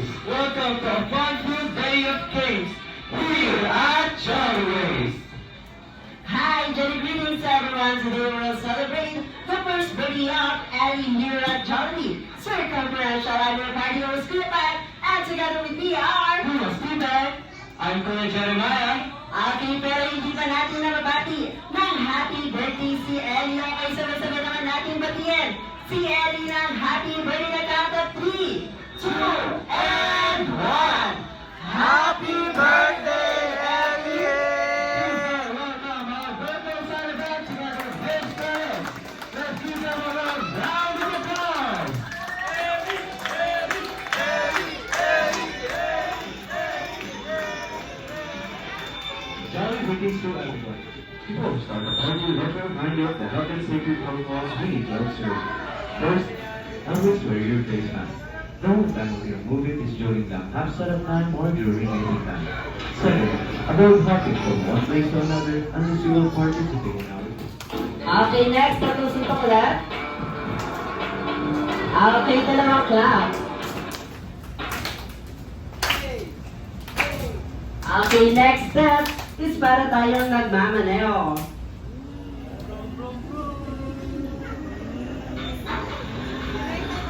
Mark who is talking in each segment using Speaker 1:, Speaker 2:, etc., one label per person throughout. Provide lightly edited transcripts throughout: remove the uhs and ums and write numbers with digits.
Speaker 1: Welcome to a fun-filled day of games here at Jolly Ways.
Speaker 2: Hi, Jolly greetings everyone. Today we'll celebrate the first birthday of Ellie here at Jolly. Circumferential annual party of School Bag, and together with me are...
Speaker 1: Steve, I'm Kuya Jeremiah.
Speaker 2: Okay, pero hindi pa natin nababati ng happy birthday si Ellie. Okay, sabay-sabay naman natin batiin si Ellie ng happy birthday na count of 3, 2, and 1. Happy birthday, Ellie!
Speaker 1: Welcome our birthday celebrants together with big friends. Let's give them a round of applause. Jolly greetings to everyone. Before we start the party, let me remind you of the health and safety protocols we need to observe. First, always wear your face mask. The only time we remove it is during the half-set of time or during any time. Second, avoid hopping from one place to another unless you will participate in our
Speaker 2: Okay, next, tapusin ko ulit. Okay, dalawang clap. Okay, next step is para tayong nagmamaneho.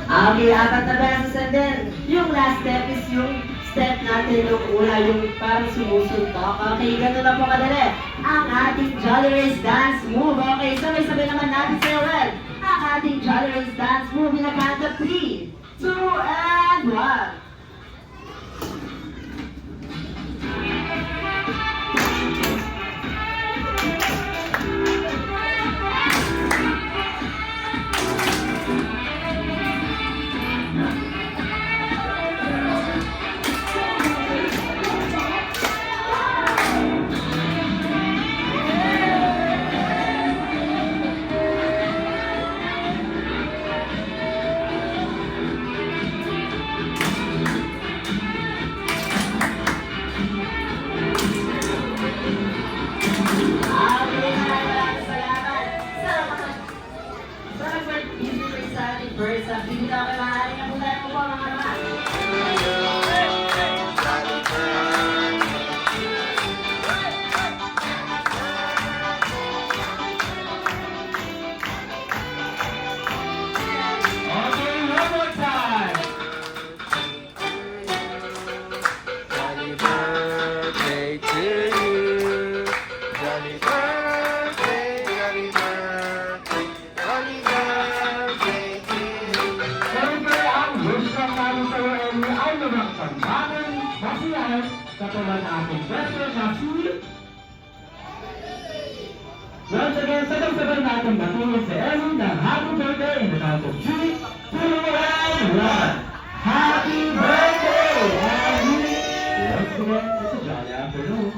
Speaker 2: Okay, apat na beses and then, yung last step is yung step natin yung una, yung parang sumusuntok. Okay, ganun na po kadali. Ang ating Jolly Race dance move. Okay, sabay-sabay naman natin sa ulit. Ang ating Jolly Race dance move in a count of 3, 2, and 1. First, hindi na kayo maaaring nabutan ko po mga naman.
Speaker 1: Okay, one more time.
Speaker 3: Happy birthday to you. Happy birthday, happy birthday, happy birthday to you.
Speaker 1: Siyempre, ang wish lang namin sa iyo ay lumang pagbagang masiyahan katulad ng ating best friend na si... Once again, sabay-sabay natin batiin si Ellie ng happy birthday in the count of 3, 2, and 1. Happy birthday, Ellie! Once again, it's a jolly afternoon.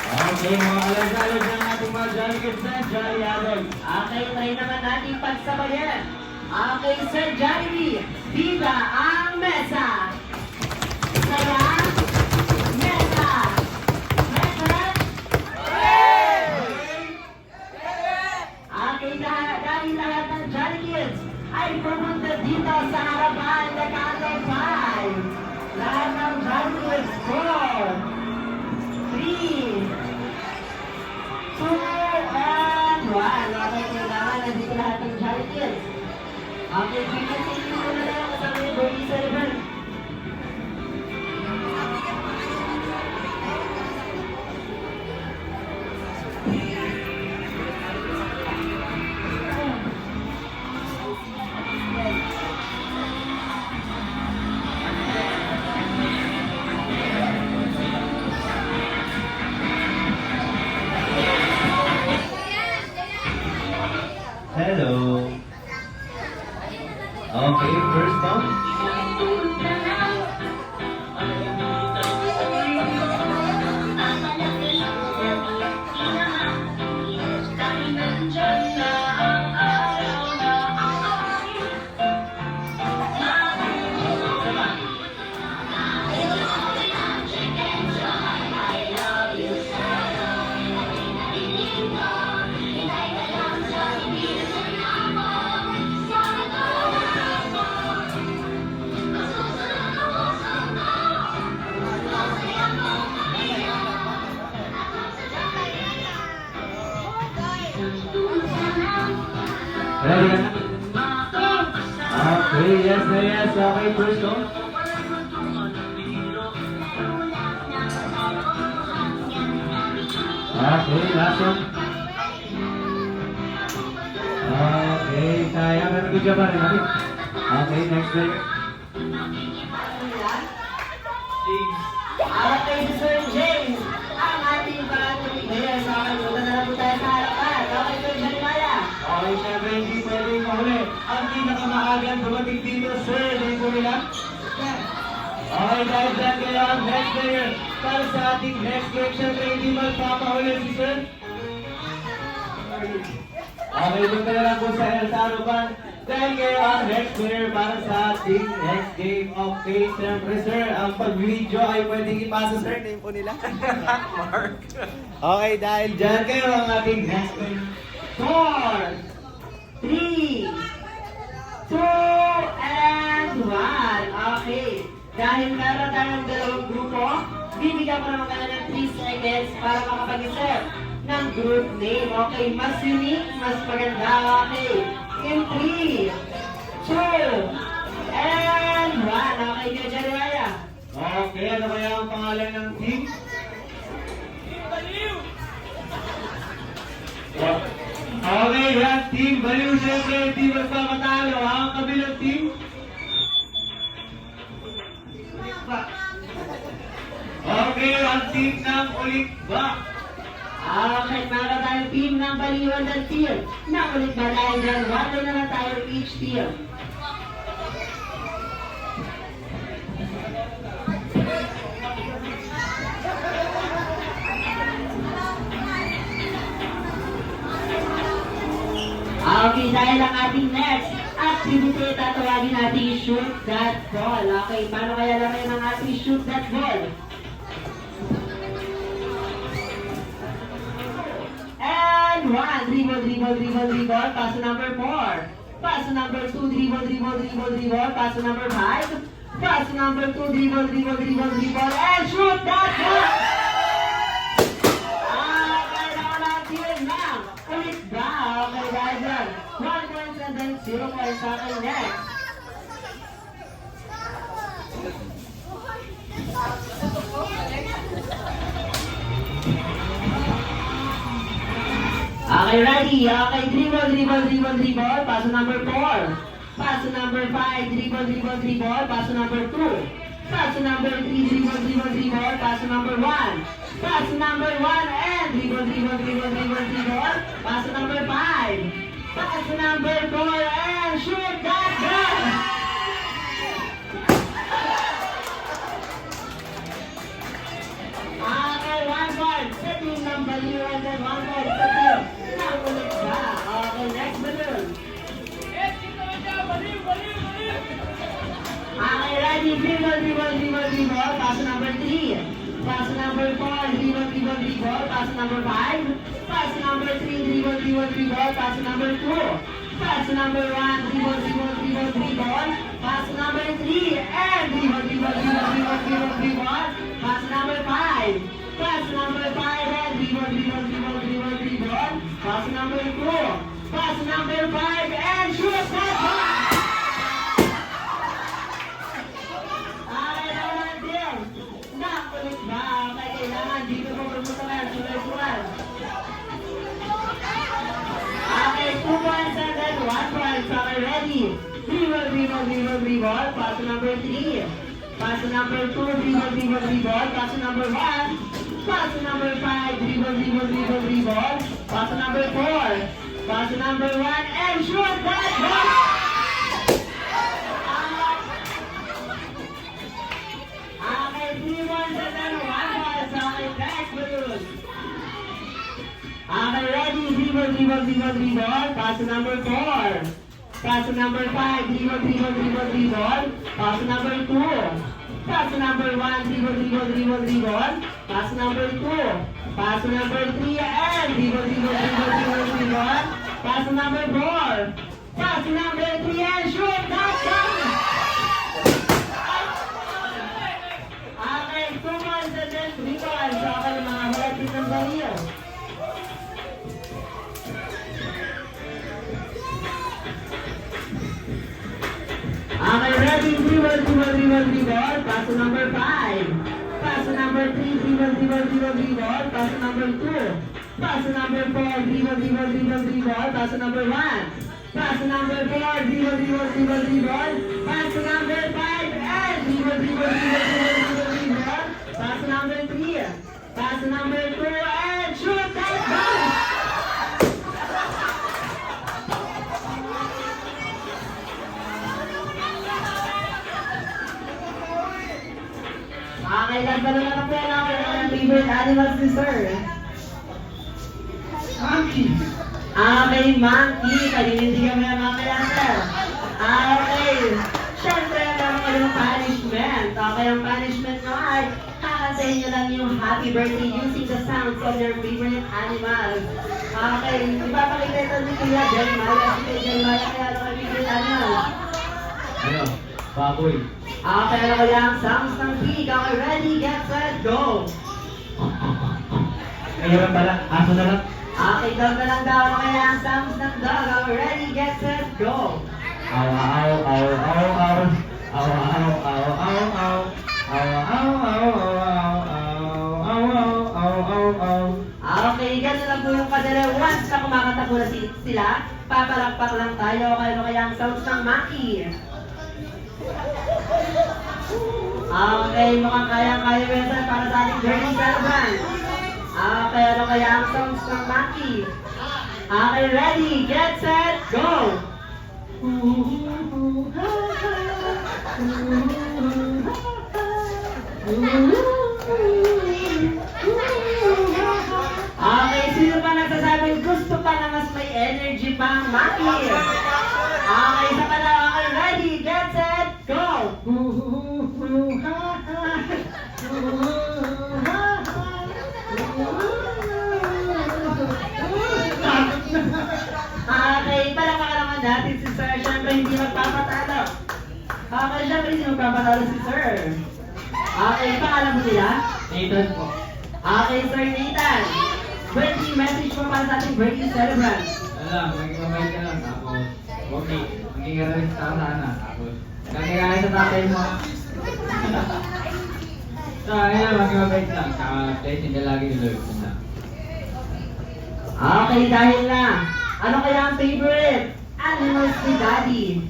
Speaker 1: Okay, mga alag-alag ng ating mga jolly kids and jolly adults.
Speaker 2: Okay, try naman natin pagsabayan. Okay, Sir Jollibee, Viva ang mesa! Saya, mesa! Mesa! Okay, dahil lahat ng Jolly Kids ay pumunta dito sa harapan na count of 5. Lahat ng Jolly Kids, 4, 3, 2, and 1. Okay, kailangan nandito lahat ng Jolly Kids. Okay, bigyan sa inyo muna lang kasama yung birthday celebrant.
Speaker 1: Reyes, okay, first go. Okay, last one. Okay, sayang. Pero good job pa rin natin. Okay, next player.
Speaker 2: Okay, Sir James, ang ating battery ngayon sa akin. Punta na lang po tayo sa harapan. Okay, Sir Jeremiah.
Speaker 1: Okay, syempre hindi pwedeng mahuli. Ang pinakamaagang dumating dito, sir. Hindi po nila. Okay, guys, dahil kayo ang next player. Para sa ating next game, syempre hindi magpapahuli si sir. Okay, punta na lang po sa harapan. Dahil kayo ang next player para sa ating next game. Okay, syempre sir, ang pag-video ay pwedeng ipasa sir.
Speaker 3: Name po nila? Mark.
Speaker 1: Okay, dahil dyan kayo ang ating next player.
Speaker 2: 4, 3, 2, and 1. Okay. Dahil meron tayong dalawang grupo, bibigyan ko naman kayo ng 3 seconds para makapag-isip ng group name. Okay, mas unique, mas maganda. Okay. In 3, 2, and 1. Okay, Kuya Jeremiah.
Speaker 1: Okay, ano kaya ang pangalan ng team? Okay, yan, Team Baliw. Siyempre, team magpapatalo. Ang kabilang team? Okay, ang team ng Ulikba.
Speaker 2: Okay, meron tayong team ng Baliwan ng team. Nakulit ba tayo dyan? 1 na lang tayo each team. Okay, dahil ang ating next activity, tatawagin natin shoot that ball. Okay, paano kaya lang ng ating shoot that ball? And 1, dribble, dribble, dribble, dribble, pass to number 4. Pass to number 2, dribble, dribble, dribble, dribble, pass to number 5. Pass to number 2, dribble, dribble, dribble, dribble, and shoot that ball! Okay, naman natin na. Ulit ba? Okay, dahil dyan. 1 points and then 0 points sa akin next. Okay, ready? Okay, dribble, dribble, dribble, dribble, pass to number 4. Pass to number 5, dribble, dribble, dribble, pass to number 2. Pass to number 3, dribble, dribble, dribble, pass to number 1. Pass to number 1 and dribble, dribble, dribble, dribble, dribble, pass to number 5. Pass to number 4 and shoot that ball! Okay, 1 point sa team ng Baliw and then 1 point sa team ng Ulikba. Okay, next balloon. Okay, ready? Dribble, dribble, dribble, dribble, pass to number 3. Pass to number 4, dribble, dribble, dribble, pass to number 5. Pass to number 3, dribble, dribble, dribble, pass to number 2. Pass to number 1, dribble, dribble, dribble, dribble, pass to number 3, and dribble, dribble, dribble, dribble, dribble, dribble, pass to number 5. Pass to number 5, and dribble, dribble, dribble, dribble, dribble, pass to number 2. Pass to number 5, and shoot that ball! Okay, naman din. Nakulit ba? Okay, kailangan dito mo pagmutalan. Sulay-sulay. Okay, 2 points and then 1 point. Okay, ready? Dribble, dribble, dribble, dribble. Pass to number 3. Pass to number 2. Dribble, dribble, dribble. Pass to number 1. Pass to number 5. Dribble, dribble, dribble, dribble. Pass to number 4. Pass to number 1. And shoot that ball! Okay, 3 points and then 1 point. Okay, next balloon. Okay, ready? Dribble, dribble, dribble, dribble. Pass to number 4. Pass to number 5. Dribble, dribble, dribble, dribble. Pass to number 2. Pass to number 1. Dribble, dribble, dribble, dribble. Pass to number 2. Pass to number 3. And dribble, dribble, dribble, dribble, dribble. Pass to number 4. Pass to number 3. And shoot that ball! Okay, 2 points and then 3 points. Okay, mga malapit ng Baliw. Okay, ating dribble, dribble, dribble, dribble. Paso number 5. Paso number 3, dribble, dribble, dribble, dribble. Paso number 2. Paso number 4, dribble, dribble, dribble, dribble. Paso number 1. Paso number 4, dribble, dribble, dribble, dribble. Paso number 5, and dribble, dribble, dribble, dribble, dribble, dribble. Paso number 3. Paso number 2, and shoot that ball! Lagbalan na po namin ang favorite animals ni Sir.
Speaker 1: Monkey!
Speaker 2: Okay, monkey. Paninindigan mo yan mamaya, Sir. Okay. Siyempre, meron kayong punishment. Okay, ang punishment nyo ay kakantayin nyo lang yung happy birthday using the sounds of your favorite animals. Okay, ipapakita ito ni Kuya Jeremiah. Si Jeremiah, kaya ano kayo favorite animals?
Speaker 1: Ano? Baboy.
Speaker 2: Okay, ano kaya ang sounds ng pig? Okay, ready, get, set, go!
Speaker 1: Ngayon pala, aso na lang.
Speaker 2: Okay, dog na lang daw. Ano kaya ang sounds ng dog? Okay, ready, get, set, go!
Speaker 1: Aw, aw, aw, aw, aw. Aw, aw, aw, aw, aw. Aw, aw, aw, aw, aw, aw. Aw, aw, aw, aw, aw.
Speaker 2: Okay, ganun lang po yung kadere. Once na kumakanta po na sila, papalakpak lang tayo. Okay, ano kaya ang sounds ng monkey? Okay, mukhang kaya-kaya Wenzel para sa ating birthday celebrant. Okay, ano kaya ang songs ng monkey? Okay, ready, get, set, go! Okay, sino pa nagsasabing gusto pa na mas may energy pang monkey? Okay, isa pa na. Okay, ready, get, set, go! Okay, palakpakan naman natin si Sir. Siyempre, hindi magpapatalo. Okay, siyempre, hindi magpapatalo si Sir. Okay, pangalan mo nila?
Speaker 1: Nathan po.
Speaker 2: Okay, Sir Nathan. Birthday message mo para sa ating birthday celebrant.
Speaker 1: Alam, maging mabait ka lang. Tapos, okay. Maging realist ka sana. Tapos, gagaya sa tatay mo. So, ayun, maging mabait lang. Saka, blessing ka lagi ni Lord.
Speaker 2: Okay, dahil na. Ano kaya ang favorite animals ni Daddy?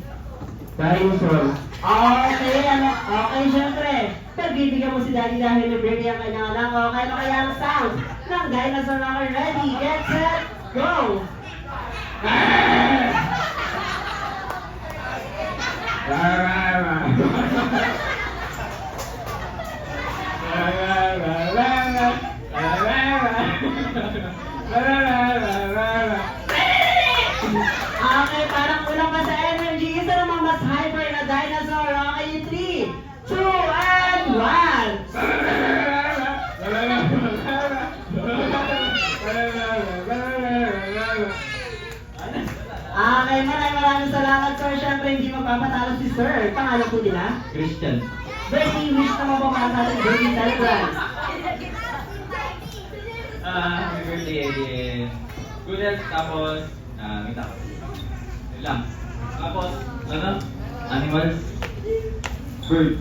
Speaker 1: Dinosaur.
Speaker 2: Okay, ano? Okay, syempre. Pagbibigyan mo si Daddy dahil may birthday ang kanyang anak. Okay, ano kaya ang sound ng dinosaur? Okay, ready, get, set, go! Okay, parang kulang pa sa energy. Isa naman mas hyper na dinosaur. Okay, 3, 2, and 1. Okay, maraming salamat, sir. Siyempre, hindi magpapatalo si sir. Pangalan po nila?
Speaker 1: Christian.
Speaker 2: Birthday wish naman po para sa ating birthday celebrant.
Speaker 3: Happy birthday, Eddie. Good health, tapos, kita ko. Yun lang. Tapos, ano? Animals. Bird.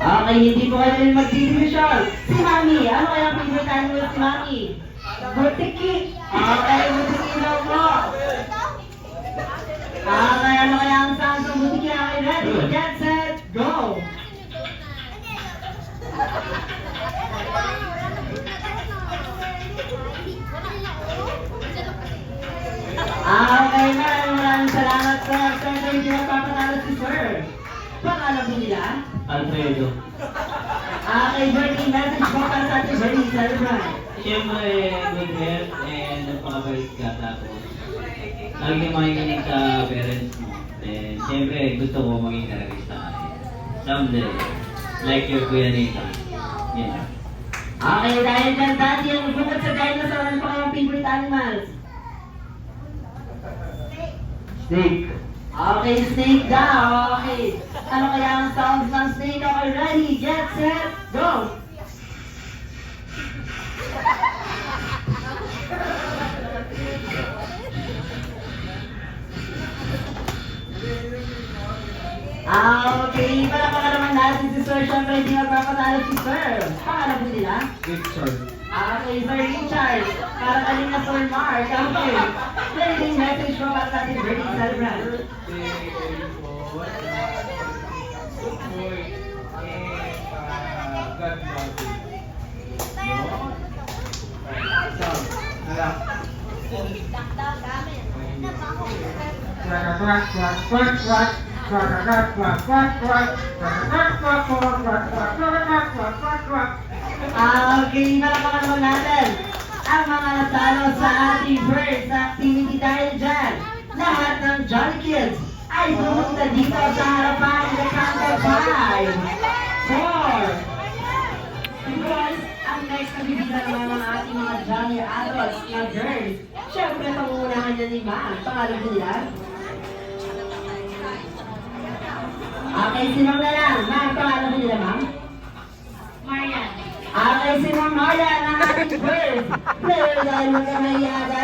Speaker 2: Okay, hindi po kayo rin magdidesisyon. Si Mami, ano kaya ang favorite animal si Mami? Butiki. Okay, butiki daw po. Okay, ano kaya ang sound ng butiki? Okay, ready, get, set, go! Okay, maraming salamat, sir. Siyempre, hindi magpapatalo si sir. Pangalan po nila?
Speaker 1: Alfredo.
Speaker 2: Okay, birthday message po para sa ating birthday celebrant.
Speaker 3: Siyempre, good health and napakabait ka. Tapos, lagi kang makikinig sa parents mo. And siyempre, gusto ko maging kararista ka. Someday, like your Kuya Nathan. Yeah.
Speaker 2: Okay, dahil dyan, Daddy, ang bukod sa dinosaur, ano pa kayong favorite animals?
Speaker 1: Snake.
Speaker 2: Okay, snake daw. Okay. Ano kaya ang sounds ng snake? Okay, ready, get, set, go! Okay, palakpakan naman natin si Sir. Siyempre, hindi magpapatalo si Sir. Pangalan po nila?
Speaker 1: Richard.
Speaker 2: Okay, Sir Richard. Para kanina Sir Mark. Okay. Sending message po para sa ating birthday celebrant. Okay, palakpakan naman natin ang mga natalo sa ating first activity dahil dyan. Lahat ng Jolly Kids ay pumunta dito sa harapan ng counter 5, 4, because ang next na bibigyan naman ng ating mga Jolly adults na girls. Siyempre, pangungunahan niya ni Ma'am. Pangalan ko nila? Okay, sinong na lang? Ma'am, pangalan ko nila, Ma'am?
Speaker 4: Marian.
Speaker 2: Okay, si Ma'am Marian ang ating first player dahil magkamahiyaga